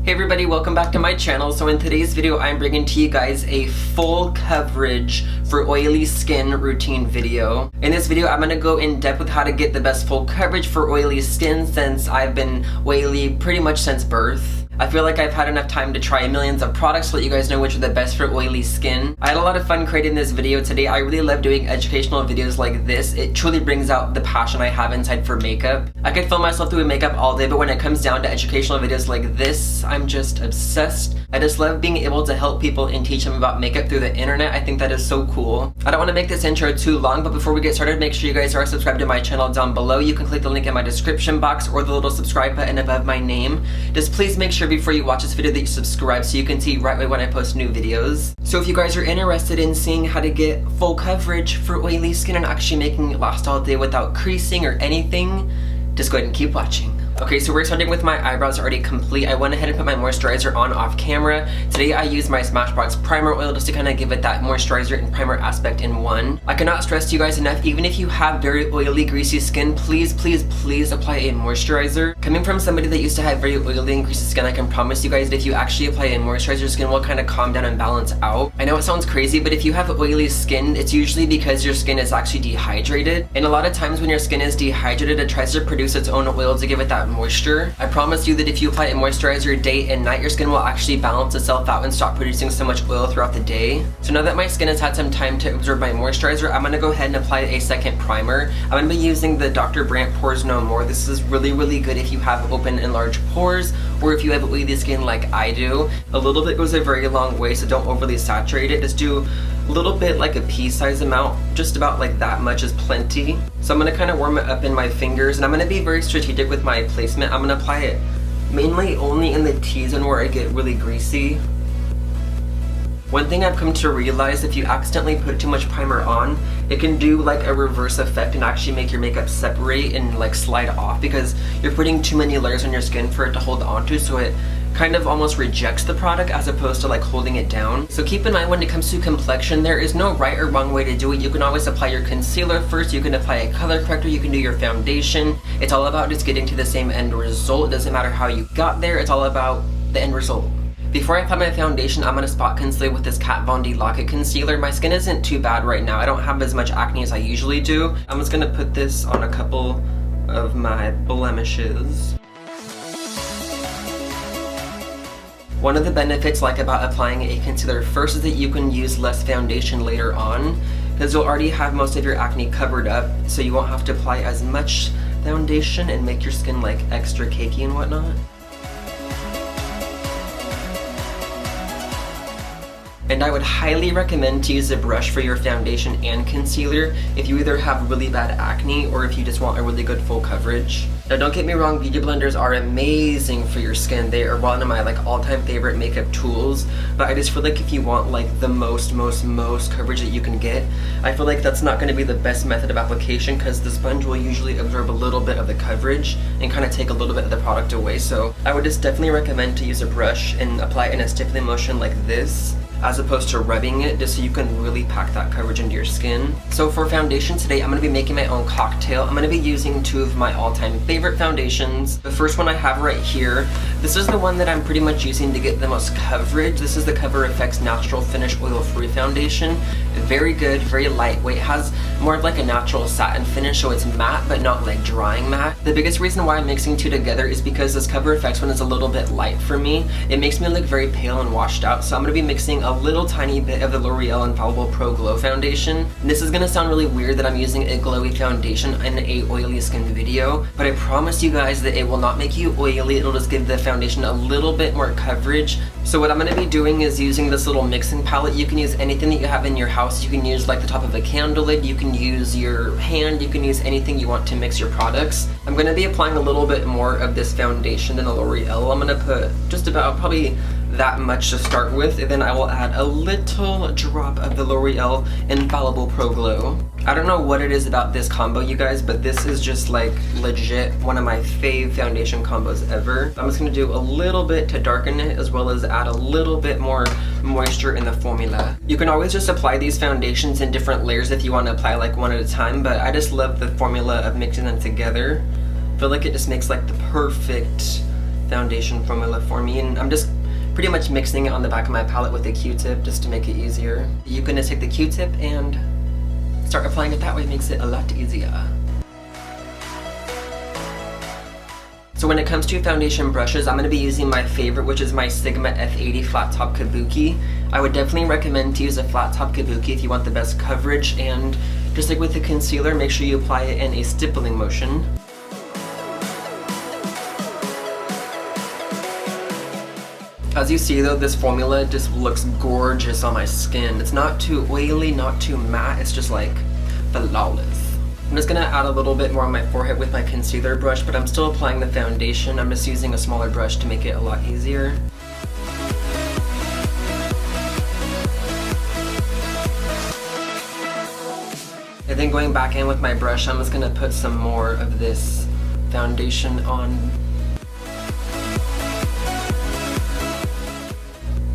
Hey everybody, welcome back to my channel. So in today's video, I'm bringing to you guys a full coverage for oily skin routine video. In this video, I'm gonna go in depth with how to get the best full coverage for oily skin since I've been oily pretty much since birth. I feel like I've had enough time to try millions of products to let you guys know which are the best for oily skin. I had a lot of fun creating this video today. I really love doing educational videos like this. It truly brings out the passion I have inside for makeup. I could film myself doing makeup all day, but when it comes down to educational videos like this, I'm just obsessed. I just love being able to help people and teach them about makeup through the internet. I think that is so cool. I don't want to make this intro too long, but before we get started, make sure you guys are subscribed to my channel down below. You can click the link in my description box or the little subscribe button above my name. Just please make sure before you watch this video that you subscribe so you can see right away when I post new videos. So if you guys are interested in seeing how to get full coverage for oily skin and actually making it last all day without creasing or anything, just go ahead and keep watching. Okay, so we're starting with my eyebrows already complete. I went ahead and put my moisturizer on off camera. Today I used my Smashbox Primer Oil just to kind of give it that moisturizer and primer aspect in one. I cannot stress to you guys enough, even if you have very oily, greasy skin, please apply a moisturizer. Coming from somebody that used to have very oily and greasy skin, I can promise you guys that if you actually apply a moisturizer, your skin will kind of calm down and balance out. I know it sounds crazy, but if you have oily skin, it's usually because your skin is actually dehydrated. And a lot of times when your skin is dehydrated, it tries to produce its own oil to give it that moisture. I promise you that if you apply a moisturizer day and night, your skin will actually balance itself out and stop producing so much oil throughout the day. So now that my skin has had some time to absorb my moisturizer, I'm gonna go ahead and apply a second primer. I'm gonna be using the Dr. Brandt Pores No More. This is really good if you have open and large pores or if you have oily skin like I do. A little bit goes a very long way, so don't overly saturate it. Just do a little bit, like a pea-size amount, just about like that much is plenty. So I'm gonna kind of warm it up in my fingers, and I'm gonna be very strategic with my placement. I'm gonna apply it mainly only in the T-zone where I get really greasy. One thing I've come to realize, if you accidentally put too much primer on, it can do like a reverse effect and actually make your makeup separate and like slide off because you're putting too many layers on your skin for it to hold onto, so it kind of almost rejects the product as opposed to like holding it down. So keep in mind when it comes to complexion, there is no right or wrong way to do it. You can always apply your concealer first, you can apply a color corrector, you can do your foundation. It's all about just getting to the same end result. It doesn't matter how you got there, it's all about the end result. Before I apply my foundation, I'm gonna spot conceal with this Kat Von D Lock-It Concealer. My skin isn't too bad right now. I don't have as much acne as I usually do. I'm just gonna put this on a couple of my blemishes. One of the benefits about applying a concealer first is that you can use less foundation later on because you'll already have most of your acne covered up, so you won't have to apply as much foundation and make your skin like extra cakey and whatnot. And I would highly recommend to use a brush for your foundation and concealer if you either have really bad acne or if you just want a really good full coverage. Now don't get me wrong, beauty blenders are amazing for your skin. They are one of my all-time favorite makeup tools, but I just feel like if you want the most coverage that you can get, I feel like that's not going to be the best method of application because the sponge will usually absorb a little bit of the coverage and kind of take a little bit of the product away. So I would just definitely recommend to use a brush and apply it in a stippling motion like this, as opposed to rubbing it, just so you can really pack that coverage into your skin. So for foundation today, I'm going to be making my own cocktail. I'm going to be using two of my all-time favorite foundations. The first one I have right here, this is the one that I'm pretty much using to get the most coverage. This is the CoverFX Natural Finish Oil Free Foundation. Very good, very lightweight, has more of a natural satin finish, so it's matte but not drying matte. The biggest reason why I'm mixing two together is because this CoverFX one is a little bit light for me. It makes me look very pale and washed out, so I'm going to be mixing a little tiny bit of the Loreal Infallible Pro Glow Foundation. And this is going to sound really weird that I'm using a glowy foundation in a oily skin video, but I promise you guys that it will not make you oily. It'll just give the foundation a little bit more coverage. So what I'm going to be doing is using this little mixing palette. You can use anything that you have in your house. You can use the top of a candle lid, you can use your hand, you can use anything you want to mix your products. I'm going to be applying a little bit more of this foundation than the Loreal. I'm going to put just about probably that much to start with, and then I will add a little drop of the Loreal Infallible Pro Glow. I don't know what it is about this combo, you guys, but this is just legit one of my fave foundation combos ever. I'm just gonna do a little bit to darken it as well as add a little bit more moisture in the formula. You can always just apply these foundations in different layers if you want to apply one at a time, but I just love the formula of mixing them together. I feel like it just makes the perfect foundation formula for me, and I'm just pretty much mixing it on the back of my palette with a Q-tip just to make it easier. You can just take the Q-tip and start applying it that way. It makes it a lot easier. So when it comes to foundation brushes, I'm going to be using my favorite, which is my Sigma F80 Flat Top Kabuki. I would definitely recommend to use a flat top kabuki if you want the best coverage, and just like with the concealer, make sure you apply it in a stippling motion. As you see though, this formula just looks gorgeous on my skin. It's not too oily, not too matte, it's just like flawless. I'm just gonna add a little bit more on my forehead with my concealer brush, but I'm still applying the foundation. I'm just using a smaller brush to make it a lot easier. And then going back in with my brush, I'm just gonna put some more of this foundation on.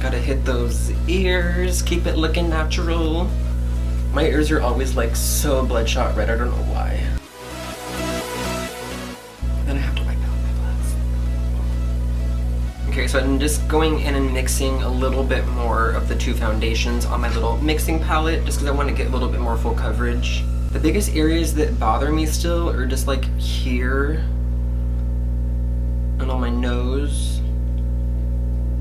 Gotta hit those ears, keep it looking natural. My ears are always like so bloodshot red, I don't know why. Then I have to wipe out my glass. Okay, so I'm just going in and mixing a little bit more of the two foundations on my little mixing palette, just because I want to get a little bit more full coverage. The biggest areas that bother me still are just like here and on my nose.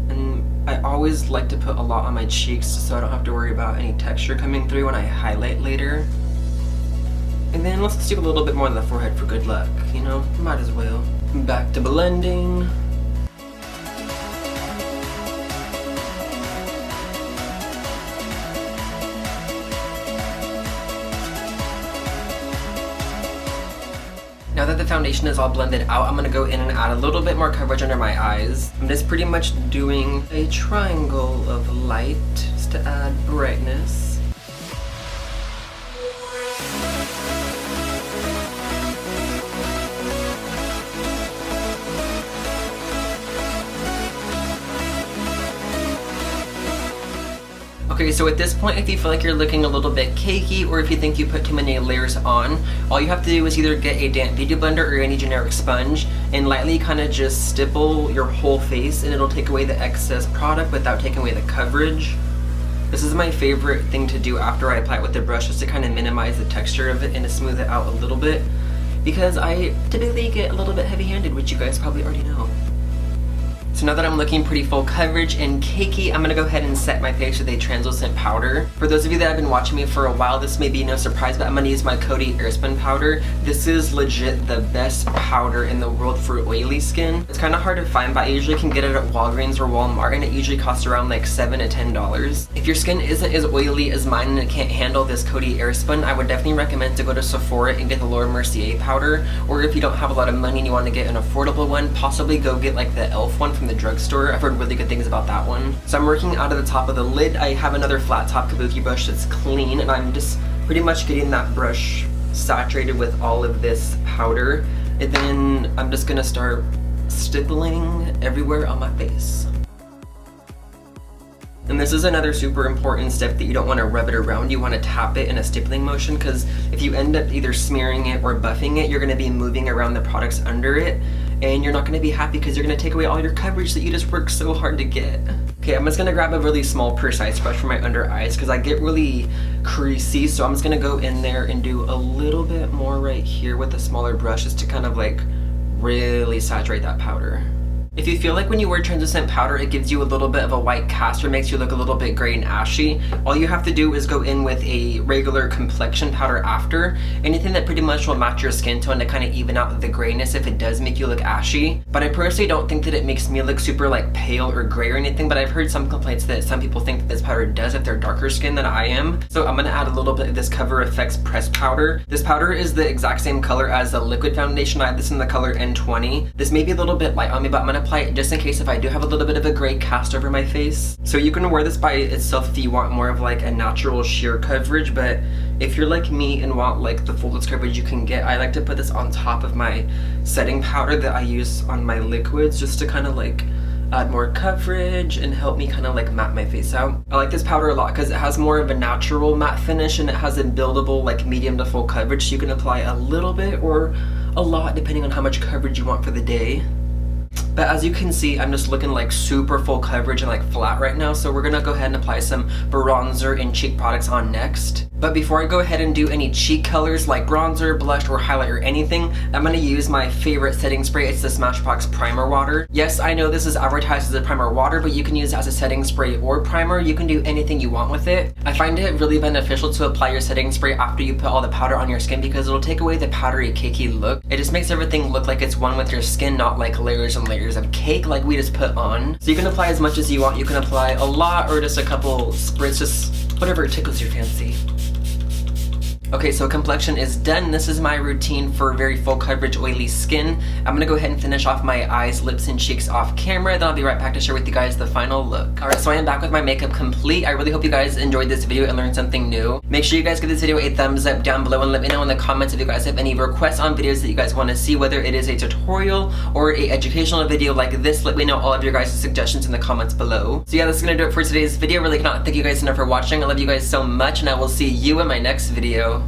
And I always like to put a lot on my cheeks so I don't have to worry about any texture coming through when I highlight later. And then let's do a little bit more on the forehead for good luck, you know, might as well. Back to blending. Now that the foundation is all blended out, I'm gonna go in and add a little bit more coverage under my eyes. I'm just pretty much doing a triangle of light just to add brightness. Okay, so at this point, if you feel like you're looking a little bit cakey, or if you think you put too many layers on, all you have to do is either get a damp beauty blender or any generic sponge and lightly kind of just stipple your whole face, and it'll take away the excess product without taking away the coverage. This is my favorite thing to do after I apply it with the brush, just to kind of minimize the texture of it and to smooth it out a little bit, because I typically get a little bit heavy-handed, which you guys probably already know. So now that I'm looking pretty full coverage and cakey, I'm gonna go ahead and set my face with a translucent powder. For those of you that have been watching me for a while, this may be no surprise, but I'm gonna use my Coty Airspun powder. This is legit the best powder in the world for oily skin. It's kind of hard to find, but I usually can get it at Walgreens or Walmart, and it usually costs around like $7 to $10. If your skin isn't as oily as mine and it can't handle this Coty Airspun, I would definitely recommend to go to Sephora and get the Laura Mercier powder. Or if you don't have a lot of money and you want to get an affordable one, possibly go get like the e.l.f. one from the drugstore. I've heard really good things about that one. So I'm working out of the top of the lid. I have another flat top kabuki brush that's clean, and I'm just pretty much getting that brush saturated with all of this powder. And then I'm just gonna start stippling everywhere on my face. And this is another super important step that you don't want to rub it around. You want to tap it in a stippling motion, because if you end up either smearing it or buffing it, you're going to be moving around the products under it, and you're not going to be happy because you're going to take away all your coverage that you just worked so hard to get. Okay, I'm just going to grab a really small precise brush for my under eyes because I get really creasy, so I'm just going to go in there and do a little bit more right here with a smaller brush just to kind of like really saturate that powder. If you feel like when you wear translucent powder it gives you a little bit of a white cast or makes you look a little bit gray and ashy, all you have to do is go in with a regular complexion powder after. Anything that pretty much will match your skin tone to kind of even out the grayness if it does make you look ashy. But I personally don't think that it makes me look super like pale or gray or anything, but I've heard some complaints that some people think that this powder does if they're darker skin than I am. So I'm going to add a little bit of this CoverFX pressed powder. This powder is the exact same color as the liquid foundation. I have this in the color N20. This may be a little bit light on me, but I'm going to apply it just in case if I do have a little bit of a gray cast over my face. So you can wear this by itself if you want more of like a natural sheer coverage, but if you're like me and want like the fullest coverage you can get, I like to put this on top of my setting powder that I use on my liquids just to kind of like add more coverage and help me kind of like matte my face out. I like this powder a lot because it has more of a natural matte finish and it has a buildable like medium to full coverage, so you can apply a little bit or a lot depending on how much coverage you want for the day. But as you can see, I'm just looking like super full coverage and like flat right now, so we're gonna go ahead and apply some bronzer and cheek products on next. But before I go ahead and do any cheek colors like bronzer, blush, or highlight or anything, I'm gonna use my favorite setting spray. It's the Smashbox Primer Water. Yes, I know this is advertised as a primer water, but you can use it as a setting spray or primer. You can do anything you want with it. I find it really beneficial to apply your setting spray after you put all the powder on your skin because it'll take away the powdery, cakey look. It just makes everything look like it's one with your skin, not like layers and layers of cake like we just put on. So you can apply as much as you want. You can apply a lot or just a couple spritz, just whatever tickles your fancy. Okay, so complexion is done. This is my routine for very full coverage, oily skin. I'm gonna go ahead and finish off my eyes, lips, and cheeks off camera. Then I'll be right back to share with you guys the final look. Alright, so I am back with my makeup complete. I really hope you guys enjoyed this video and learned something new. Make sure you guys give this video a thumbs up down below and let me know in the comments if you guys have any requests on videos that you guys want to see, whether it is a tutorial or a educational video like this. Let me know all of your guys' suggestions in the comments below. So yeah, that's gonna do it for today's video. Really cannot thank you guys enough for watching. I love you guys so much, and I will see you in my next video.